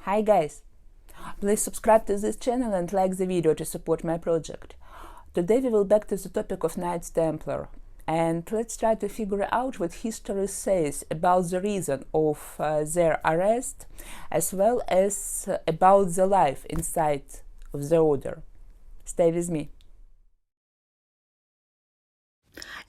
Hi guys! Please subscribe to this channel and like the video to support my project. Today we will back to the topic of Knights Templar, and let's try to figure out what history says about the reason of their arrest, as well as about the life inside of the order. Stay with me.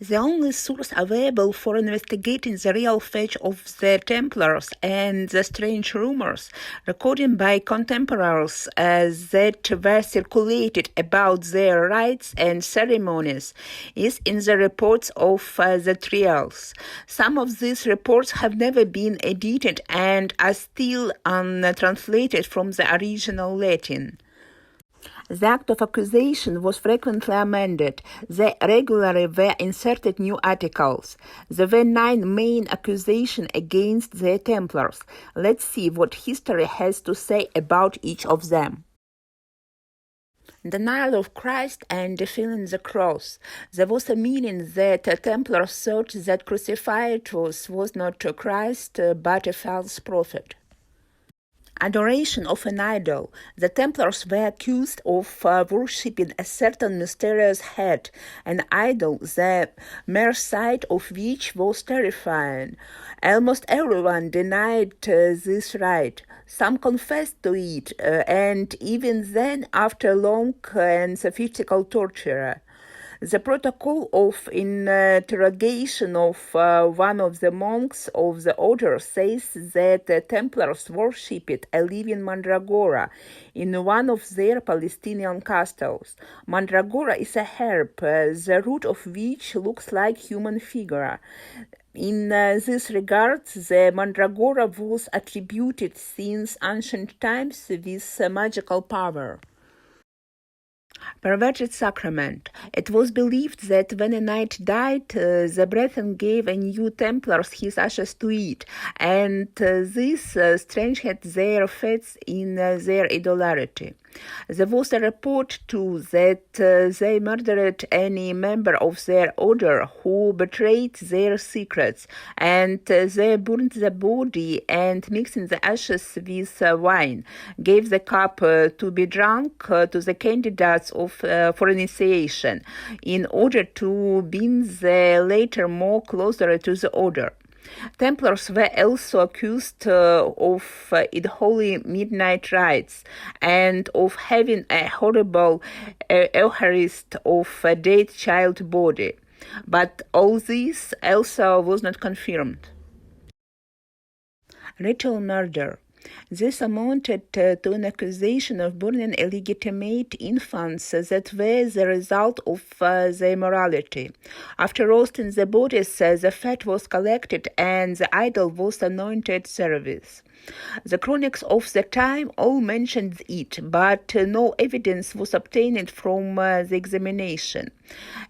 The only source available for investigating the real fate of the Templars and the strange rumors recorded by contemporaries that were circulated about their rites and ceremonies is in the reports of the trials. Some of these reports have never been edited and are still untranslated from the original Latin. The act of accusation was frequently amended. There regularly were inserted new articles. There were 9 main accusations against the Templars. Let's see what history has to say about each of them. Denial of Christ and defying the cross. There was a meaning that Templars thought that crucified was not Christ but a false prophet. Adoration of an idol. The Templars were accused of worshipping a certain mysterious head, an idol, the mere sight of which was terrifying. Almost everyone denied this right. Some confessed to it, and even then, after long and sophistical torture. The protocol of interrogation of one of the monks of the order says that the Templars worshipped a living mandragora in one of their Palestinian castles. Mandragora is a herb, the root of which looks like human figure. In this regard, the mandragora was attributed since ancient times with magical power. Perverted sacrament. It was believed that when a knight died, the brethren gave a new Templars his ashes to eat, and this strengthened their faith in their idolatry. There was a report, too, that they murdered any member of their order who betrayed their secrets, and they burned the body and, mixing the ashes with wine, gave the cup to be drunk to the candidates for initiation, in order to bind the latter more closer to the order. Templars were also accused of unholy midnight rites and of having a horrible Eucharist of a dead child body. But all this also was not confirmed. Ritual murder. This amounted to an accusation of burning illegitimate infants that were the result of their immorality. After roasting the bodies, the fat was collected and the idol was anointed service. The chronics of the time all mentioned it, but no evidence was obtained from the examination.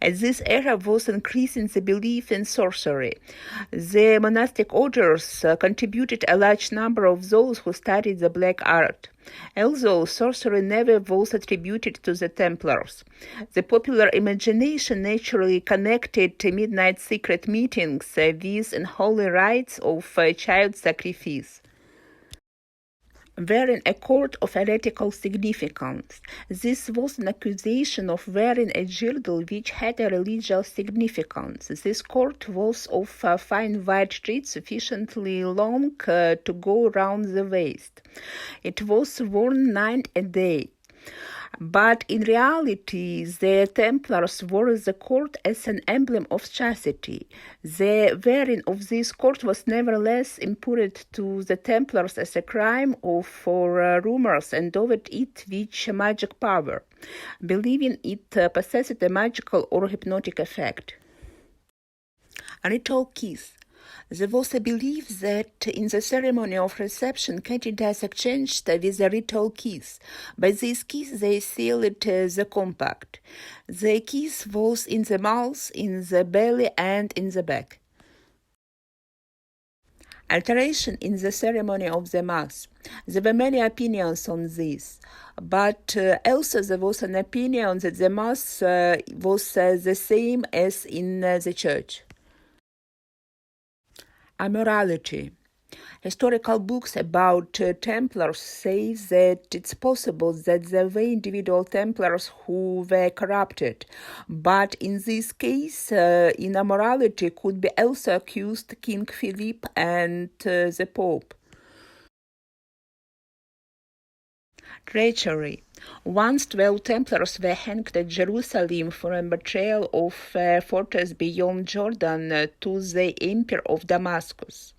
As this era was increasing the belief in sorcery, the monastic orders contributed a large number of those who studied the black art. Although sorcery never was attributed to the Templars, the popular imagination naturally connected midnight secret meetings with unholy rites of child sacrifice. Wearing a cord of heretical significance. This was an accusation of wearing a girdle which had a religious significance. This cord was of fine white thread sufficiently long to go round the waist. It was worn night and day. But in reality, the Templars wore the cord as an emblem of chastity. The wearing of this cord was nevertheless imputed to the Templars as a crime for rumours endowed it with magic power, believing it possessed a magical or hypnotic effect. A ritual kiss. There was a belief that in the ceremony of reception, candidates exchanged with a ritual kiss. By this kiss, they sealed the compact. The kiss was in the mouth, in the belly, and in the back. Alteration in the ceremony of the Mass. There were many opinions on this, but also there was an opinion that the Mass was the same as in the church. Immorality. Historical books about Templars say that it's possible that there were individual Templars who were corrupted, but in this case, in immorality could be also accused King Philip and the Pope. Treachery. Once 12 Templars were hanged at Jerusalem for a betrayal of a fortress beyond Jordan to the Emperor of Damascus.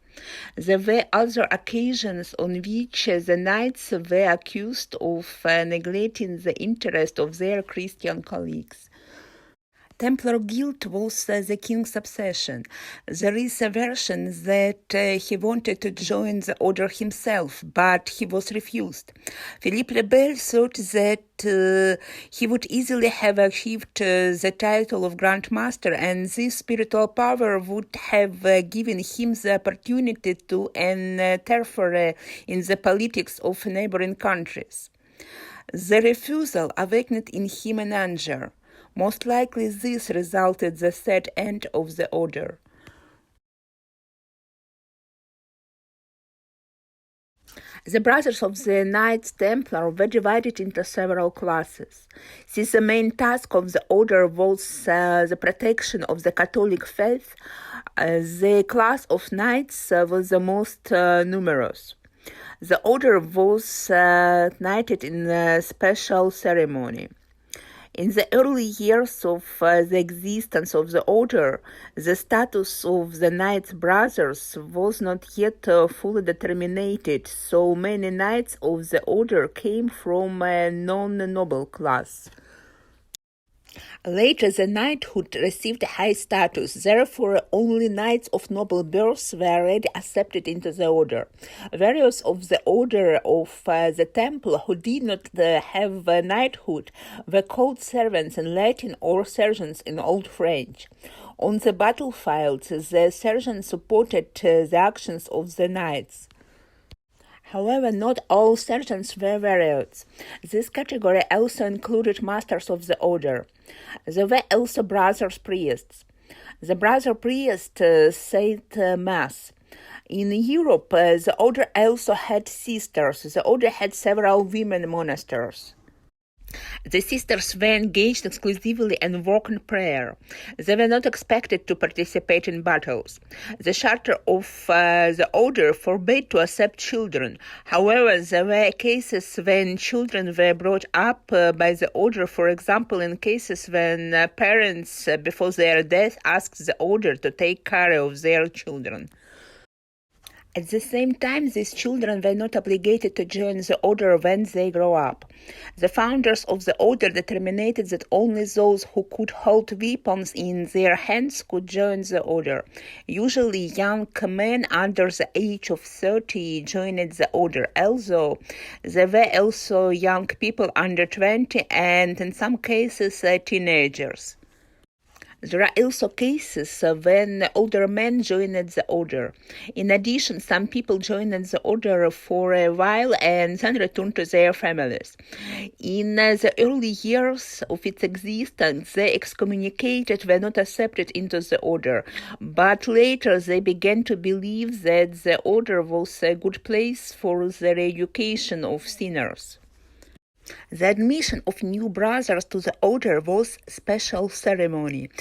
There were other occasions on which the knights were accused of neglecting the interest of their Christian colleagues. Templar guilt was the king's obsession. There is a version that he wanted to join the order himself, but he was refused. Philippe le Bel thought that he would easily have achieved the title of Grand Master, and this spiritual power would have given him the opportunity to interfere in the politics of neighboring countries. The refusal awakened in him an anger. Most likely this resulted the sad end of the order. The brothers of the Knight Templar were divided into several classes. Since the main task of the order was the protection of the Catholic faith, the class of knights was the most numerous. The order was knighted in a special ceremony. In the early years of the existence of the order, the status of the Knights Brothers was not yet fully determined, so many knights of the order came from a non-noble class. Later, the knighthood received high status, therefore only knights of noble birth were already accepted into the order. Various of the order of the Temple who did not have knighthood were called servants in Latin or sergeants in Old French. On the battlefield, the sergeants supported the actions of the knights. However, not all sergeants were warriors. This category also included masters of the order. There were also brothers priests. The brother priest said Mass. In Europe, the order also had sisters. The order had several women monasteries. The sisters were engaged exclusively in work and prayer. They were not expected to participate in battles. The charter of the order forbade to accept children. However, there were cases when children were brought up by the order, for example, in cases when parents, before their death, asked the order to take care of their children. At the same time, these children were not obligated to join the order when they grow up. The founders of the order determined that only those who could hold weapons in their hands could join the order. Usually, young men under the age of 30 joined the order, although there were also young people under 20 and, in some cases, teenagers. There are also cases when older men joined the order. In addition, some people joined the order for a while and then returned to their families. In the early years of its existence, the excommunicated were not accepted into the order, but later they began to believe that the order was a good place for the re-education of sinners. The admission of new brothers to the order was a special ceremony.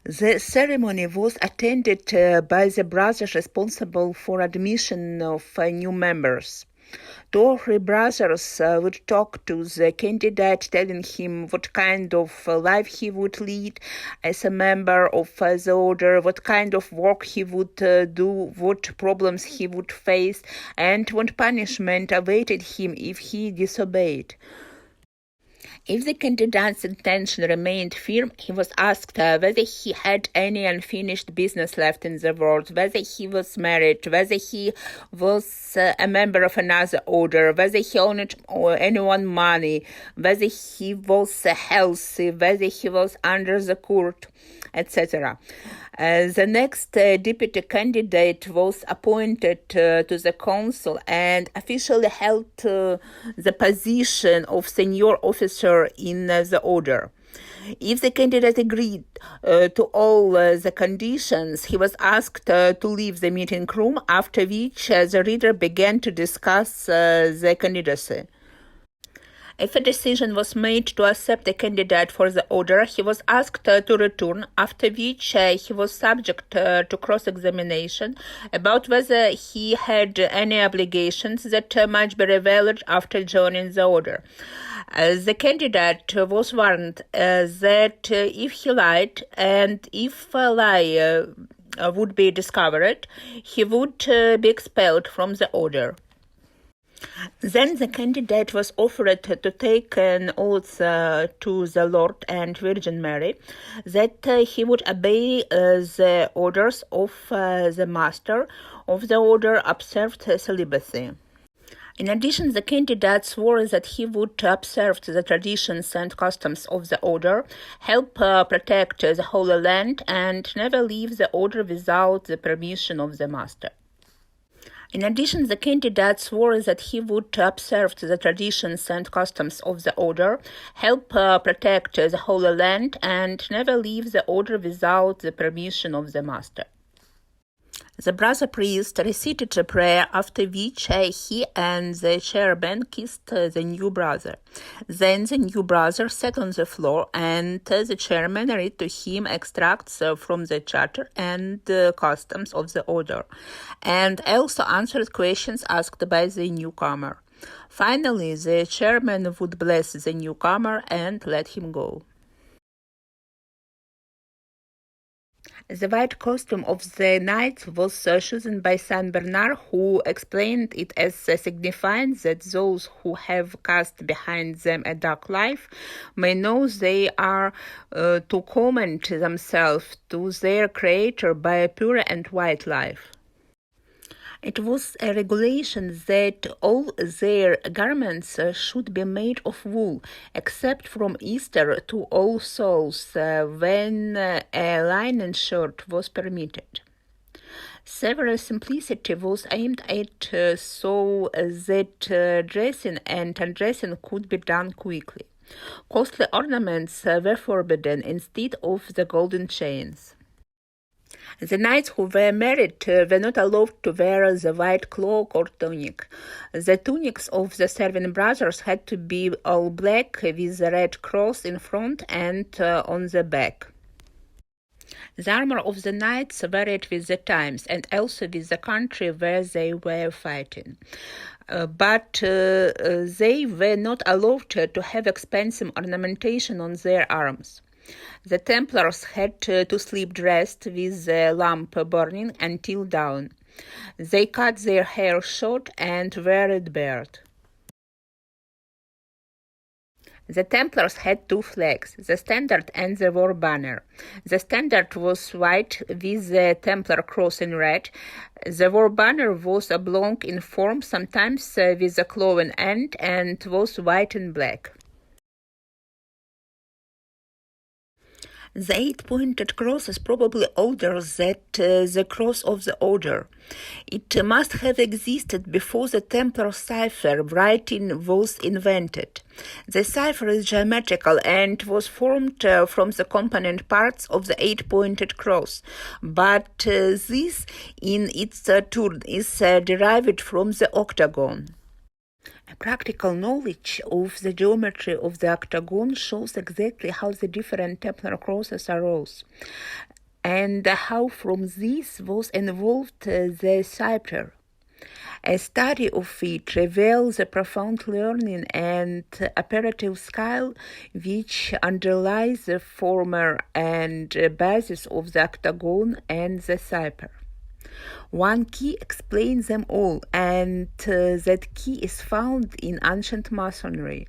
The ceremony was attended by the brothers responsible for admission of new members. 2 or 3 brothers would talk to the candidate, telling him what kind of life he would lead as a member of the order, what kind of work he would do, what problems he would face, and what punishment awaited him if he disobeyed. If the candidate's intention remained firm, he was asked whether he had any unfinished business left in the world, whether he was married, whether he was a member of another order, whether he owed anyone money, whether he was healthy, whether he was under the court, etc. The next deputy candidate was appointed to the council and officially held the position of senior officer in the order. If the candidate agreed to all the conditions, he was asked to leave the meeting room, after which the reader began to discuss the candidacy. If a decision was made to accept a candidate for the order, he was asked to return, after which he was subject to cross-examination about whether he had any obligations that might be revealed after joining the order. The candidate was warned that if he lied and if a lie would be discovered, he would be expelled from the order. Then the candidate was offered to take an oath to the Lord and Virgin Mary that he would obey the orders of the master of the order, observe celibacy. In addition, the candidate swore that he would observe the traditions and customs of the order, help protect the Holy Land, and never leave the order without the permission of the master. In addition, the candidate swore that he would observe the traditions and customs of the order, help protect the Holy Land, and never leave the order without the permission of the master. The brother priest recited a prayer, after which he and the chairman kissed the new brother. Then the new brother sat on the floor, and the chairman read to him extracts from the charter and customs of the order, and also answered questions asked by the newcomer. Finally, the chairman would bless the newcomer and let him go. The white costume of the knights was chosen by Saint Bernard, who explained it as signifying that those who have cast behind them a dark life may know they are to commend themselves to their Creator by a pure and white life. It was a regulation that all their garments should be made of wool, except from Easter to All Souls, when a linen shirt was permitted. Several simplicity was aimed at so that dressing and undressing could be done quickly. Costly ornaments were forbidden instead of the golden chains. The knights who were married were not allowed to wear the white cloak or tunic. The tunics of the serving brothers had to be all black with a red cross in front and on the back. The armor of the knights varied with the times and also with the country where they were fighting. But they were not allowed to have expensive ornamentation on their arms. The Templars had to sleep dressed with the lamp burning until dawn. They cut their hair short and wore it bared. The Templars had two flags, the standard and the war banner. The standard was white with the Templar cross in red. The war banner was oblong in form, sometimes with a clawing end, and was white and black. The 8-pointed cross is probably older than the cross of the order. It must have existed before the Templar cipher writing was invented. The cipher is geometrical and was formed from the component parts of the 8-pointed cross, but this in its turn is derived from the octagon. A practical knowledge of the geometry of the octagon shows exactly how the different Templar crosses arose, and how from this was evolved the cipher. A study of it reveals the profound learning and operative skill which underlies the former and basis of the octagon and the cipher. One key explains them all, and that key is found in ancient Masonry.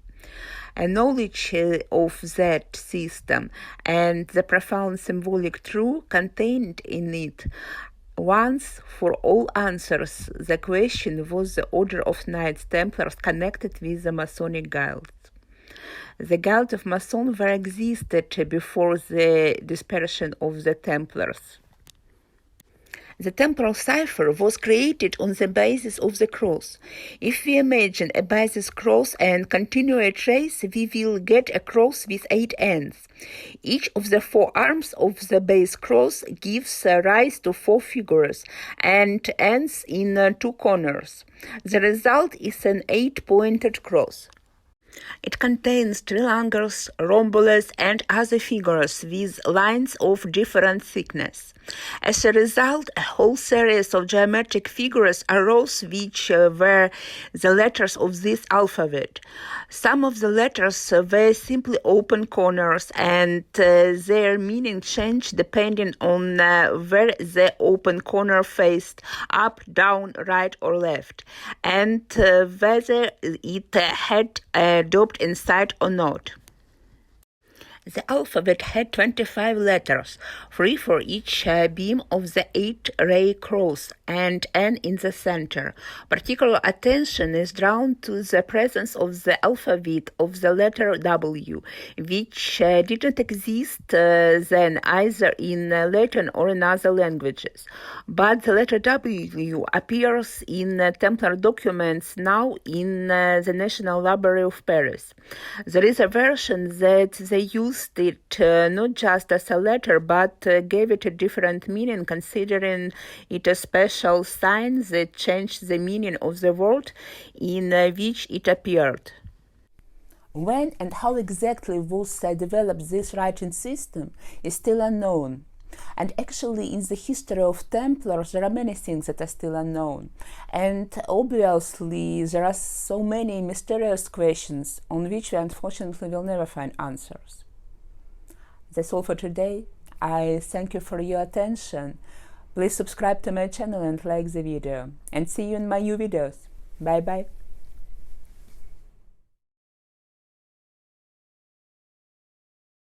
A knowledge of that system and the profound symbolic truth contained in it once for all answers the question was the order of Knight Templars connected with the Masonic guilds. The guilds of Masons were existed before the dispersion of the Templars. The temporal cipher was created on the basis of the cross. If we imagine a basis cross and continue a trace, we will get a cross with 8 ends. Each of the 4 arms of the base cross gives rise to 4 figures and ends in 2 corners. The result is an 8-pointed cross. It contains triangles, rhombules, and other figures with lines of different thickness. As a result, a whole series of geometric figures arose which were the letters of this alphabet. Some of the letters were simply open corners, and their meaning changed depending on where the open corner faced, up, down, right, or left, and whether it had a dot inside or not. The alphabet had 25 letters, 3 for each beam of the 8-ray cross, and N in the center. Particular attention is drawn to the presence of the alphabet of the letter W, which didn't exist then either in Latin or in other languages. But the letter W appears in Templar documents now in the National Library of Paris. There is a version that they used it not just as a letter, but gave it a different meaning, considering it a special sign that changed the meaning of the word in which it appeared. When and how exactly was developed this writing system is still unknown. And actually, in the history of Templars, there are many things that are still unknown. And obviously, there are so many mysterious questions on which we unfortunately will never find answers. That's all for today. I thank you for your attention. Please subscribe to my channel and like the video. And see you in my new videos. Bye bye.